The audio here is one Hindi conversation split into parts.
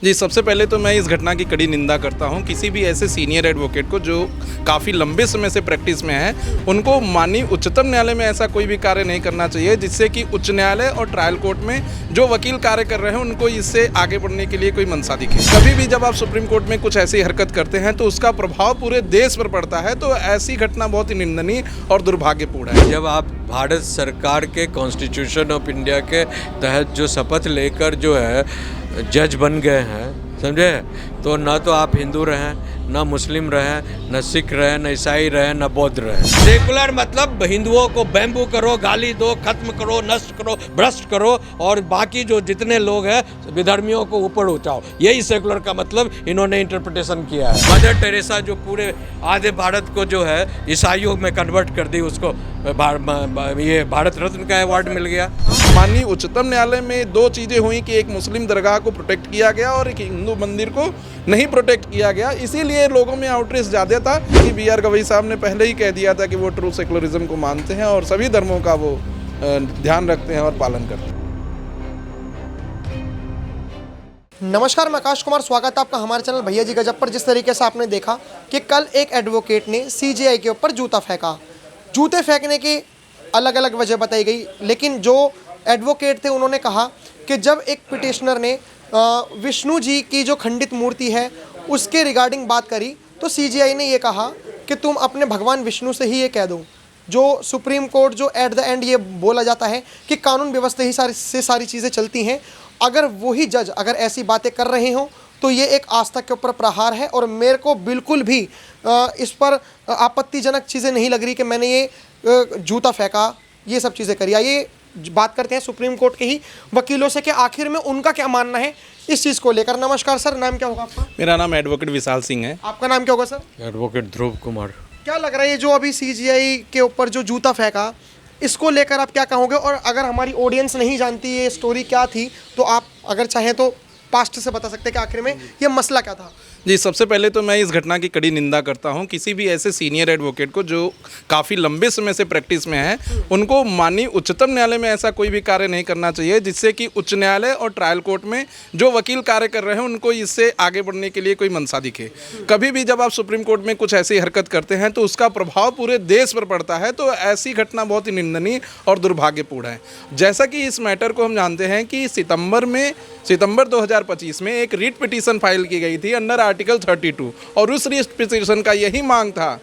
जी, सबसे पहले तो मैं इस घटना की कड़ी निंदा करता हूँ। किसी भी ऐसे सीनियर एडवोकेट को जो काफ़ी लंबे समय से प्रैक्टिस में है, उनको माननीय उच्चतम न्यायालय में ऐसा कोई भी कार्य नहीं करना चाहिए जिससे कि उच्च न्यायालय और ट्रायल कोर्ट में जो वकील कार्य कर रहे हैं उनको इससे आगे बढ़ने के लिए कोई मंशा दिखे। कभी भी जब आप सुप्रीम कोर्ट में कुछ ऐसी हरकत करते हैं तो उसका प्रभाव पूरे देश पर पड़ता है, तो ऐसी घटना बहुत ही निंदनीय और दुर्भाग्यपूर्ण है। जब आप भारत सरकार के कॉन्स्टिट्यूशन ऑफ इंडिया के तहत जो शपथ लेकर जो है जज बन गए हैं, समझे, तो ना तो आप हिंदू रहें, ना मुस्लिम रहें, न सिख रहें, न ईसाई रहें, न बौद्ध रहें। सेकुलर मतलब हिंदुओं को बैम्बू करो, गाली दो, खत्म करो, नष्ट करो, भ्रष्ट करो, और बाकी जो जितने लोग हैं विधर्मियों को ऊपर उठाओ। यही सेकुलर का मतलब इन्होंने इंटरप्रिटेशन किया है। मदर टेरेसा जो पूरे आधे भारत को जो है ईसाइयों में कन्वर्ट कर दी, उसको ये भारत रत्न का अवार्ड मिल गया। माननीय उच्चतम न्यायालय में दो चीज़ें हुई कि एक मुस्लिम दरगाह को प्रोटेक्ट किया गया और एक हिंदू मंदिर को नहीं प्रोटेक्ट किया गया। इसीलिए लोगों में आउटरीच ज़्यादा था कि B.R. गवई साहब ने पहले ही कह दिया था कि वो ट्रू सेकुलरिज्म को मानते हैं और सभी धर्मों का वो ध्यान रखते हैं और पालन करते हैं। नमस्कार, मैं आकाश कुमार, स्वागत है आपका हमारे चैनल भैया जी गजब पर। जिस तरीके से आपने देखा कि कल एक एडवोकेट ने CJI के ऊपर जूता फेंका। जूते फेंकने की अलग अलग वजह बताई गई, लेकिन जो एडवोकेट थे उन्होंने कहा कि जब एक पिटिशनर ने विष्णु जी की जो खंडित मूर्ति है उसके रिगार्डिंग बात करी तो CJI ने ये कहा कि तुम अपने भगवान विष्णु से ही ये कह दो। जो सुप्रीम कोर्ट जो एट द एंड ये बोला जाता है कि कानून व्यवस्था ही सारी चीज़ें चलती हैं, अगर वही जज अगर ऐसी बातें कर रहे हों तो ये एक आस्था के ऊपर प्रहार है। और मेरे को बिल्कुल भी इस पर आपत्तिजनक चीज़ें नहीं लग रही कि मैंने ये जूता फेंका, ये सब चीज़ें करी। आइए बात करते हैं सुप्रीम कोर्ट के ही वकीलों से कि आखिर में उनका क्या मानना है इस चीज़ को लेकर। नमस्कार सर, नाम क्या होगा आपका? मेरा नाम एडवोकेट विशाल सिंह है। आपका नाम क्या होगा सर? एडवोकेट ध्रुव कुमार। क्या लग रहा है ये जो अभी CJI के ऊपर जो जूता फेंका, इसको लेकर आप क्या कहोगे? और अगर हमारी ऑडियंस नहीं जानती ये स्टोरी क्या थी तो आप अगर चाहें तो पास्ट से बता सकते हैं कि आखिर में ये मसला क्या था। जी, सबसे पहले तो मैं इस घटना की कड़ी निंदा करता हूं। किसी भी ऐसे सीनियर एडवोकेट को जो काफ़ी लंबे समय से प्रैक्टिस में है, उनको माननीय उच्चतम न्यायालय में ऐसा कोई भी कार्य नहीं करना चाहिए जिससे कि उच्च न्यायालय और ट्रायल कोर्ट में जो वकील कार्य कर रहे हैं उनको इससे आगे बढ़ने के लिए कोई मंशा दिखे। कभी भी जब आप सुप्रीम कोर्ट में कुछ ऐसी हरकत करते हैं तो उसका प्रभाव पूरे देश पर पड़ता है, तो ऐसी घटना बहुत ही निंदनीय और दुर्भाग्यपूर्ण है। जैसा कि इस मैटर को हम जानते हैं कि सितंबर 2025 में एक रिट पिटीशन फाइल की गई थी अंडर आर्टिकल 32, और उस रिट पिटीशन का यही मांग था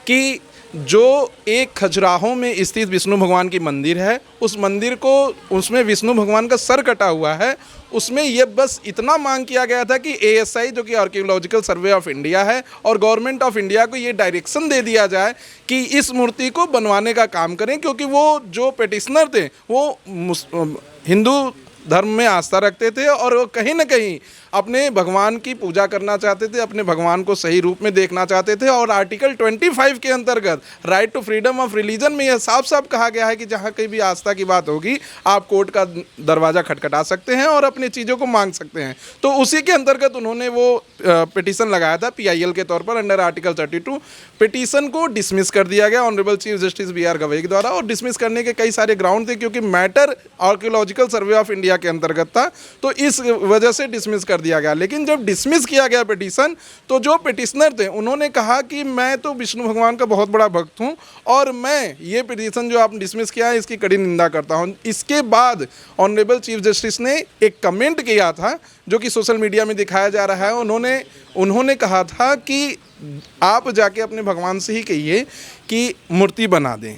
कि जो एक खजुराहो में स्थित विष्णु भगवान की मंदिर है, उस मंदिर को, उसमें विष्णु भगवान का सर कटा हुआ है, उसमें ये बस इतना मांग किया गया था कि ASI जो कि आर्कियोलॉजिकल सर्वे ऑफ इंडिया है और गवर्नमेंट ऑफ इंडिया को ये डायरेक्शन दे दिया जाए कि इस मूर्ति को बनवाने का काम करें, क्योंकि वो जो पिटिशनर थे वो हिंदू धर्म में आस्था रखते थे और वो कहीं ना कहीं अपने भगवान की पूजा करना चाहते थे, अपने भगवान को सही रूप में देखना चाहते थे। और आर्टिकल 25 के अंतर्गत right to freedom of religion में यह साफ साफ कहा गया है कि जहाँ कहीं भी आस्था की बात होगी आप कोर्ट का दरवाज़ा खटखटा सकते हैं और अपनी चीज़ों को मांग सकते हैं। तो उसी के अंतर्गत उन्होंने वो पिटीशन लगाया था PIL के तौर पर अंडर आर्टिकल 32। पिटीशन को डिसमिस कर दिया गया honourable chief justice B.R. Gavai के द्वारा, और डिसमिस करने के कई सारे ग्राउंड थे, क्योंकि matter archaeological survey of India के अंतर्गत था, तो इस वजह से डिसमिस कर दिया गया। लेकिन जब डिसमिस किया गया पिटीशन, तो जो पिटिशनर थे उन्होंने कहा कि मैं तो विष्णु भगवान का बहुत बड़ा भक्त हूं और मैं ये पिटीशन जो आपने डिसमिस किया है इसकी कड़ी निंदा करता हूं। इसके बाद ऑनरेबल चीफ जस्टिस ने एक कमेंट किया था जो कि सोशल मीडिया में दिखाया जा रहा है। उन्होंने कहा था कि आप जाके अपने भगवान से ही कहिए कि मूर्ति बना दें।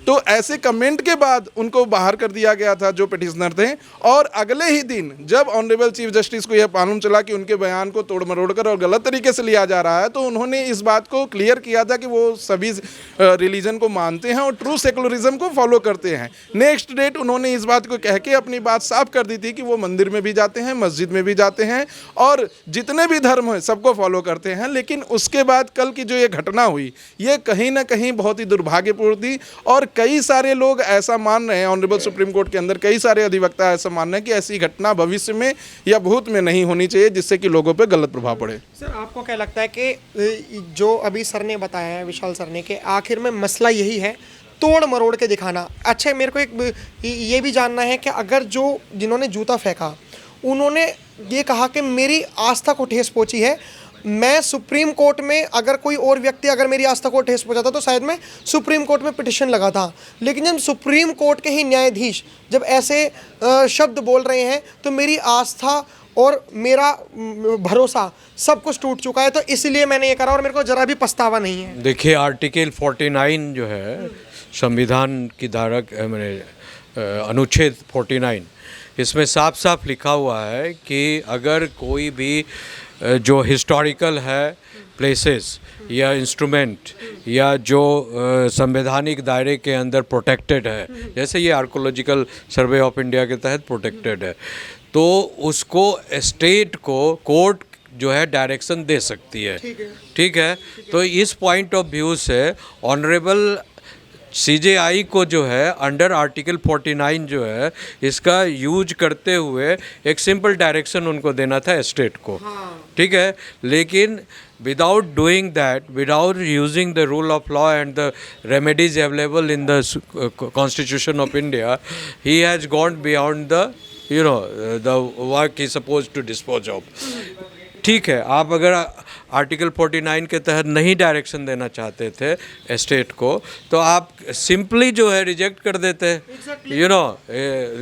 तो ऐसे कमेंट के बाद उनको बाहर कर दिया गया था जो पिटिशनर थे, और अगले ही दिन जब ऑनरेबल चीफ जस्टिस को यह मालूम चला कि उनके बयान को तोड़ मरोड़ कर और गलत तरीके से लिया जा रहा है, तो उन्होंने इस बात को क्लियर किया था कि वो सभी रिलीजन को मानते हैं और ट्रू सेकुलरिज्म को फॉलो करते हैं। नेक्स्ट डेट उन्होंने इस बात को कह के अपनी बात साफ कर दी थी कि वो मंदिर में भी जाते हैं, मस्जिद में भी जाते हैं और जितने भी धर्म हैं सबको फॉलो करते हैं। लेकिन उसके बाद कल की जो ये घटना हुई, ये कहीं ना कहीं बहुत ही दुर्भाग्यपूर्ण थी, और कई सारे लोग ऐसा मान रहे हैं, ऑनरेबल सुप्रीम कोर्ट के अंदर कई सारे अधिवक्ता ऐसा मान रहे हैं कि ऐसी घटना भविष्य में या भूत में नहीं होनी चाहिए जिससे कि लोगों पे गलत प्रभाव पड़े। सर, आपको क्या लगता है कि जो अभी सर ने बताया है, विशाल सर ने, कि आखिर में मसला यही है तोड़ मरोड़ के दिखाना? अच्छा, मेरे को एक ये भी जानना है कि अगर जो जिन्होंने जूता फेंका उन्होंने ये कहा कि मेरी आस्था को ठेस पहुंची है। मैं सुप्रीम कोर्ट में अगर कोई और व्यक्ति अगर मेरी आस्था को ठेस पहुंचाता तो शायद मैं सुप्रीम कोर्ट में पिटिशन लगाता, लेकिन जब सुप्रीम कोर्ट के ही न्यायाधीश जब ऐसे शब्द बोल रहे हैं तो मेरी आस्था और मेरा भरोसा सब कुछ टूट चुका है। तो इसलिए मैंने ये करा और मेरे को जरा भी पछतावा नहीं है। देखिए आर्टिकल 49 जो है संविधान की धारा मैंने अनुच्छेद 49, इसमें साफ साफ लिखा हुआ है कि अगर कोई भी जो हिस्टोरिकल है प्लेसेस या इंस्ट्रूमेंट या जो संवैधानिक दायरे के अंदर प्रोटेक्टेड है, जैसे ये आर्कोलॉजिकल सर्वे ऑफ इंडिया के तहत प्रोटेक्टेड है, तो उसको स्टेट को कोर्ट जो है डायरेक्शन दे सकती है। ठीक है। तो इस पॉइंट ऑफ व्यू से ऑनरेबल CJI को जो है अंडर आर्टिकल 49 जो है इसका यूज करते हुए एक सिंपल डायरेक्शन उनको देना था स्टेट को। ठीक है। लेकिन without doing that, without using the rule of law and the remedies available in the constitution of India, he has gone beyond the the work he supposed to dispose of। ठीक है, आप अगर आर्टिकल 49 के तहत नहीं डायरेक्शन देना चाहते थे स्टेट को तो आप सिंपली जो है रिजेक्ट कर देते।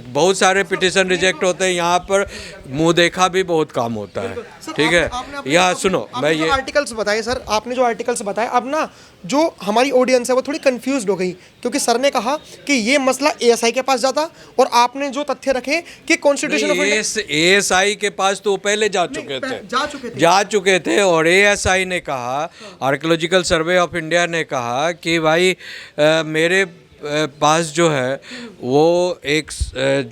बहुत सारे पिटिशन रिजेक्ट होते हैं, यहाँ पर मुंह देखा भी बहुत काम होता है। ठीक है। यहाँ सुनो, मैं ये आर्टिकल्स बताए सर, आपने जो आर्टिकल्स बताए, अब ना जो हमारी ऑडियंस है वो थोड़ी कंफ्यूज हो गई, क्योंकि सर ने कहा कि ये मसला ASI के पास जाता और आपने जो तथ्य रखे कि कॉन्स्टिट्यूशन ऑफ इंडिया ASI के पास तो पहले जा चुके थे और ASI ने कहा, आर्कियोलॉजिकल सर्वे ऑफ इंडिया ने कहा कि भाई मेरे पास जो है वो एक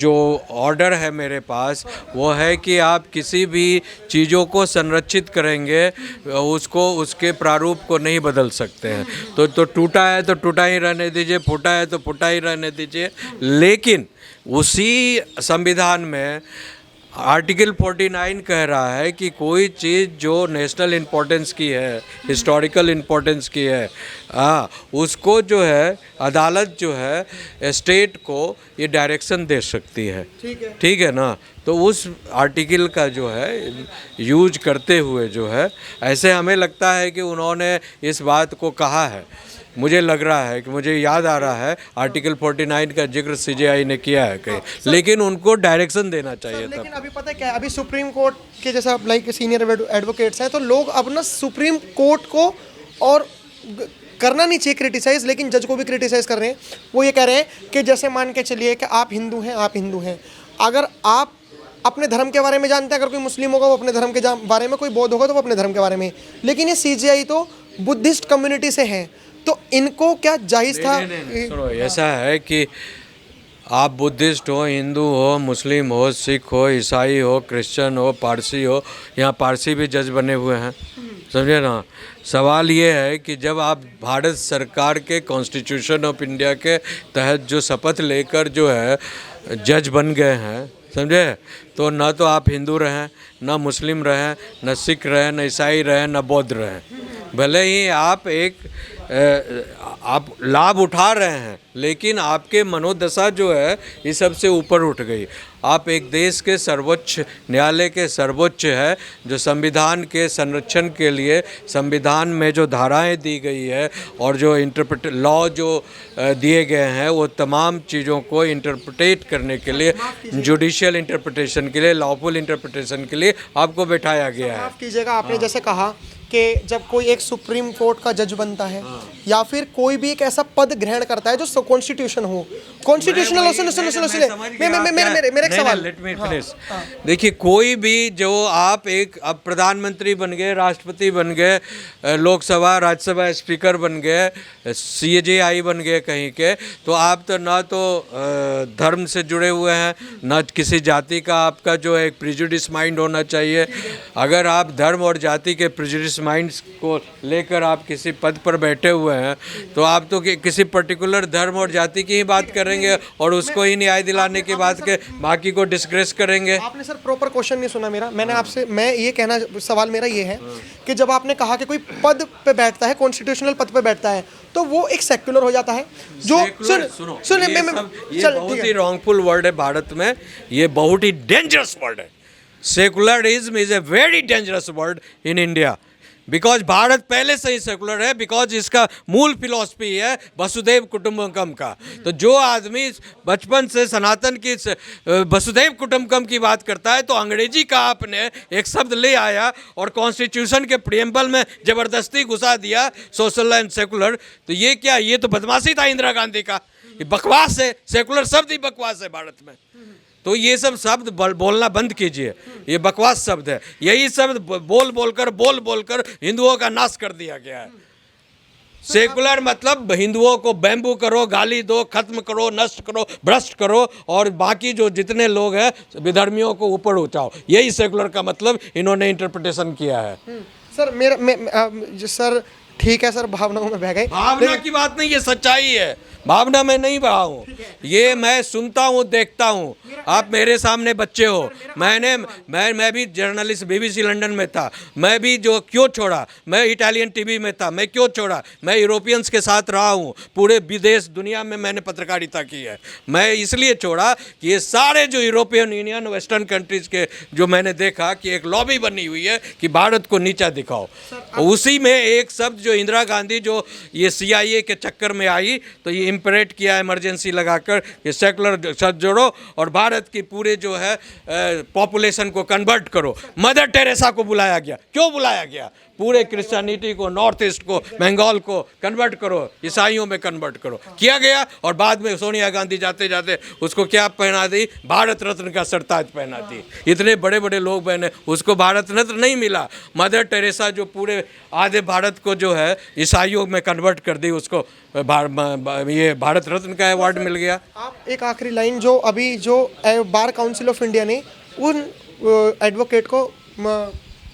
जो ऑर्डर है मेरे पास वो है कि आप किसी भी चीज़ों को संरक्षित करेंगे उसको उसके प्रारूप को नहीं बदल सकते हैं। तो टूटा है तो टूटा ही रहने दीजिए, फूटा है तो फूटा ही रहने दीजिए। लेकिन उसी संविधान में आर्टिकल 49 कह रहा है कि कोई चीज़ जो नेशनल इम्पोर्टेंस की है, हिस्टोरिकल इम्पोर्टेंस की है, उसको जो है अदालत जो है स्टेट को ये डायरेक्शन दे सकती है। ठीक है ना। तो उस आर्टिकल का जो है यूज करते हुए जो है ऐसे हमें लगता है कि उन्होंने इस बात को कहा है। मुझे लग रहा है कि मुझे याद आ रहा है आर्टिकल 49 का जिक्र CJI ने किया है कहीं, लेकिन उनको डायरेक्शन देना चाहिए था। लेकिन अभी पता है क्या है, अभी सुप्रीम कोर्ट के जैसा लाइक सीनियर एडवोकेट्स हैं तो लोग अब ना सुप्रीम कोर्ट को और करना नहीं चाहिए क्रिटिसाइज, लेकिन जज को भी क्रिटिसाइज कर रहे हैं। वो ये कह रहे हैं कि जैसे मान के चलिए कि आप हिंदू हैं, आप हिंदू हैं, अगर आप अपने धर्म के बारे में जानते हैं, अगर कोई मुस्लिम होगा वो अपने धर्म के बारे में, कोई बौद्ध होगा तो वो अपने धर्म के बारे में, लेकिन ये CJI तो बुद्धिस्ट कम्युनिटी से हैं, तो इनको क्या जायज़ था? सुनो, ऐसा है कि आप बुद्धिस्ट हो, हिंदू हो, मुस्लिम हो, सिख हो, ईसाई हो, क्रिश्चियन हो, पारसी हो, यहाँ पारसी भी जज बने हुए हैं, समझे ना। सवाल ये है कि जब आप भारत सरकार के कॉन्स्टिट्यूशन ऑफ इंडिया के तहत जो शपथ लेकर जो है जज बन गए हैं, समझे, तो ना तो आप हिंदू रहें, ना मुस्लिम रहें, ना सिख रहें, ना ईसाई रहें, ना बौद्ध रहें। भले ही आप आप लाभ उठा रहे हैं, लेकिन आपके मनोदशा जो है इस सब से ऊपर उठ गई। आप एक देश के सर्वोच्च न्यायालय के सर्वोच्च है, जो संविधान के संरक्षण के लिए संविधान में जो धाराएं दी गई है और जो लॉ जो दिए गए हैं वो तमाम चीज़ों को इंटरप्रेट करने के लिए, जुडिशियल इंटरप्रिटेशन के लिए, लॉफुल इंटरप्रिटेशन के लिए आपको बैठाया गया है। माफ़ कीजिएगा, आपने जैसे कहा कि जब कोई एक सुप्रीम कोर्ट का जज बनता है या फिर कोई भी एक ऐसा पद ग्रहण करता है जो कॉन्स्टिट्यूशन हो, कॉन्स्टिट्यूशनल मेरे एक सवाल, लेट मी फिनिश। देखिए, कोई भी जो आप एक अब प्रधानमंत्री बन गए, राष्ट्रपति बन गए, लोकसभा राज्यसभा स्पीकर बन गए, CJI बन गए कहीं के, तो आप तो ना तो धर्म से जुड़े हुए हैं, ना किसी जाति का आपका जो है एक प्रिजुडिस माइंड होना चाहिए। अगर आप धर्म और जाति के प्रिजुडिस माइंड्स को लेकर आप किसी पद पर बैठे हुए हैं तो आप तो किसी पर्टिकुलर धर्म और जाति की ही बात करेंगे और उसको ही न्याय दिलाने के बाद के बाकी को डिस्ग्रेस करेंगे। आपने सर प्रॉपर क्वेश्चन नहीं सुना मेरा। मैंने आपसे, मैं ये कहना, सवाल मेरा ये है कि जब आपने कहा कि कोई पद पे बैठता है, कॉन्स्टिट्यूशनल पद पे बैठता है, तो वो एक सेक्युलर हो जाता है जो सुनो, ये बहुत ही रॉन्गफुल वर्ड है भारत में, ये बहुत ही डेंजरस वर्ड है। Secularism is a very dangerous word in India, because Bharat पहले से ही सेकुलर है, बिकॉज इसका मूल फिलॉसफी है वसुधैव कुटुंबकम का। तो जो आदमी बचपन से सनातन की वसुधैव कुटुंबकम की बात करता है, तो अंग्रेजी का आपने एक शब्द ले आया और कॉन्स्टिट्यूशन के प्रियम्बल में ज़बरदस्ती घुसा दिया सोशल एंड सेकुलर। तो ये क्या, ये तो बदमाशी था इंदिरा गांधी का, ये बकवास है, सेकुलर शब्द ही बकवास है भारत में। तो ये सब शब्द बोलना बंद कीजिए, ये बकवास शब्द है। यही शब्द बोल बोलकर हिंदुओं का नाश कर दिया गया है। सेकुलर मतलब हिंदुओं को बैम्बू करो, गाली दो, खत्म करो, नष्ट करो, भ्रष्ट करो, और बाकी जो जितने लोग हैं विधर्मियों को ऊपर उठाओ। यही सेकुलर का मतलब इन्होंने इंटरप्रिटेशन किया है। सर सर ठीक है सर, भावनाओं में बह गए। भावना की बात नहीं, ये सच्चाई है, भावना में नहीं बहा हूँ, ये मैं सुनता हूँ, देखता हूँ। आप मेरे सामने बच्चे हो, मैं भी जर्नलिस्ट BBC लंदन में था, मैं भी जो क्यों छोड़ा, मैं इटालियन TV में था, मैं क्यों छोड़ा, मैं यूरोपियंस के साथ रहा हूँ, पूरे विदेश दुनिया में मैंने पत्रकारिता की है। मैं इसलिए छोड़ा कि ये सारे जो यूरोपियन यूनियन वेस्टर्न कंट्रीज़ के जो मैंने देखा कि एक लॉबी बनी हुई है कि भारत को नीचा दिखाओ। उसी में एक शब्द जो इंदिरा गांधी जो ये CIA के चक्कर में आई, तो ये इम्परेट किया इमरजेंसी लगाकर कि सेकुलर शब्द जोड़ो और भारत की पूरे जो है पॉपुलेशन को कन्वर्ट करो। मदर टेरेसा को बुलाया गया, क्यों बुलाया गया? पूरे क्रिश्चियनिटी को, नॉर्थ ईस्ट को, बंगाल को कन्वर्ट करो, ईसाइयों में कन्वर्ट करो, किया गया। और बाद में सोनिया गांधी जाते जाते उसको क्या पहना दी? भारत रत्न का सरताज पहना दी। इतने बड़े बड़े लोग बहने, उसको भारत रत्न नहीं मिला। मदर टेरेसा जो पूरे आधे भारत को जो है ईसाइयों में कन्वर्ट कर दी, उसको ये भारत रत्न का अवार्ड मिल गया। आप एक आखिरी लाइन, जो अभी जो बार काउंसिल ऑफ इंडिया ने उन एडवोकेट को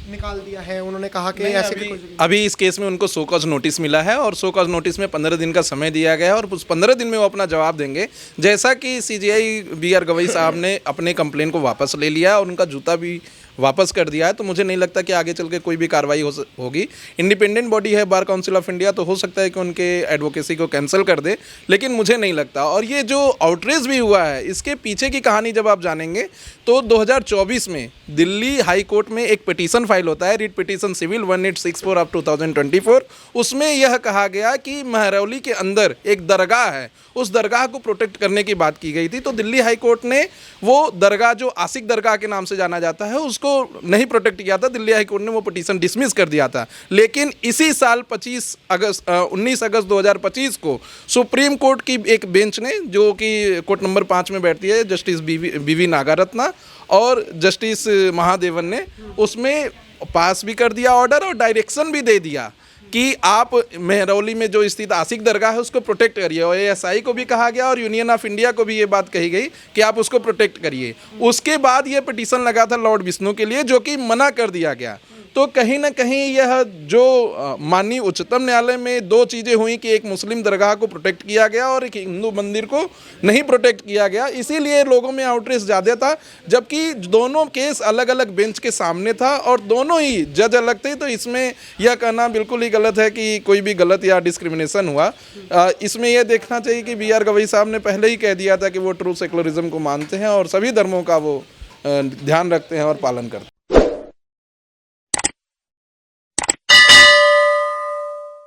निकाल दिया है, उन्होंने कहा कि ऐसे अभी इस केस में उनको शो कॉज नोटिस मिला है और शो कॉज नोटिस में 15 दिन का समय दिया गया है और उस 15 दिन में वो अपना जवाब देंगे। जैसा कि CJI BR गवई साहब ने अपने कंप्लेन को वापस ले लिया और उनका जूता भी वापस कर दिया है, तो मुझे नहीं लगता कि आगे चल के कोई भी कार्रवाई होगी। इंडिपेंडेंट बॉडी है बार काउंसिल ऑफ इंडिया, तो हो सकता है कि उनके एडवोकेसी को कैंसिल कर दे, लेकिन मुझे नहीं लगता। और ये जो आउटरीच भी हुआ है, इसके पीछे की कहानी जब आप जानेंगे तो 2024 में दिल्ली हाई कोर्ट में एक पिटीशन फाइल होता है, रिट पिटीशन सिविल 1864 ऑफ 2024। उसमें यह कहा गया कि महरौली के अंदर एक दरगाह है, उस दरगाह को प्रोटेक्ट करने की बात की गई थी। तो दिल्ली हाई कोर्ट ने वो दरगाह जो आशिक दरगाह के नाम से जाना जाता है उसको नहीं प्रोटेक्ट किया था। दिल्ली हाई कोर्ट ने वो पिटीशन डिसमिस कर दिया था। लेकिन इसी साल 19 अगस्त 2025 को सुप्रीम कोर्ट की एक बेंच ने, जो कि कोर्ट नंबर 5 में बैठती है, जस्टिस BV नागारत्ना और जस्टिस महादेवन ने, उसमें पास भी कर दिया ऑर्डर और डायरेक्शन भी दे दिया कि आप महरौली में जो स्थित आशिक दरगाह है उसको प्रोटेक्ट करिए। और ASI को भी कहा गया और यूनियन ऑफ इंडिया को भी ये बात कही गई कि आप उसको प्रोटेक्ट करिए। उसके बाद ये पिटीशन लगा था लॉर्ड विष्णु के लिए, जो कि मना कर दिया गया। तो कहीं ना कहीं यह जो माननीय उच्चतम न्यायालय में दो चीज़ें हुई कि एक मुस्लिम दरगाह को प्रोटेक्ट किया गया और एक हिंदू मंदिर को नहीं प्रोटेक्ट किया गया, इसीलिए लोगों में आउटरीच ज़्यादा था। जबकि दोनों केस अलग अलग बेंच के सामने था और दोनों ही जज अलग थे। तो इसमें यह कहना बिल्कुल ही गलत है कि कोई भी गलत या डिस्क्रिमिनेशन हुआ। इसमें यह देखना चाहिए कि BR गवई साहब ने पहले ही कह दिया था कि वो ट्रू सेकुलरिज्म को मानते हैं और सभी धर्मों का वो ध्यान रखते हैं और पालन करते हैं।